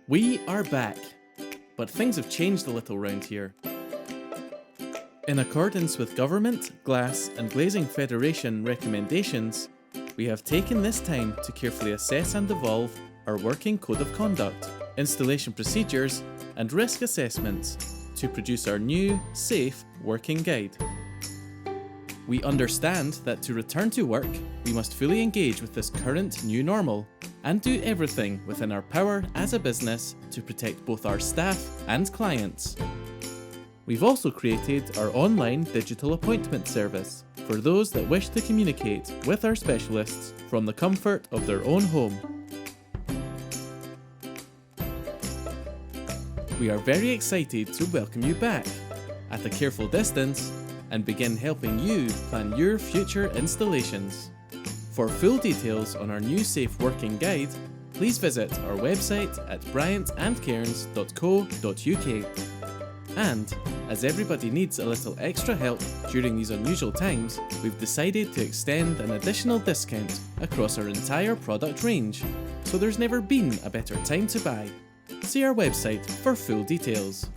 We are back, but things have changed a little round here. In accordance with Government, Glass and Glazing Federation recommendations, we have taken this time to carefully assess and evolve our working code of conduct, installation procedures and risk assessments to produce our new, safe working guide. We understand that to return to work, we must fully engage with this current new normal and do everything within our power as a business to protect both our staff and clients. We've also created our online digital appointment service for those that wish to communicate with our specialists from the comfort of their own home. We are very excited to welcome you back at a careful distance and begin helping you plan your future installations. For full details on our new safe working guide, please visit our website at bryantandcairns.co.uk. And, as everybody needs a little extra help during these unusual times, we've decided to extend an additional discount across our entire product range, so there's never been a better time to buy. See our website for full details.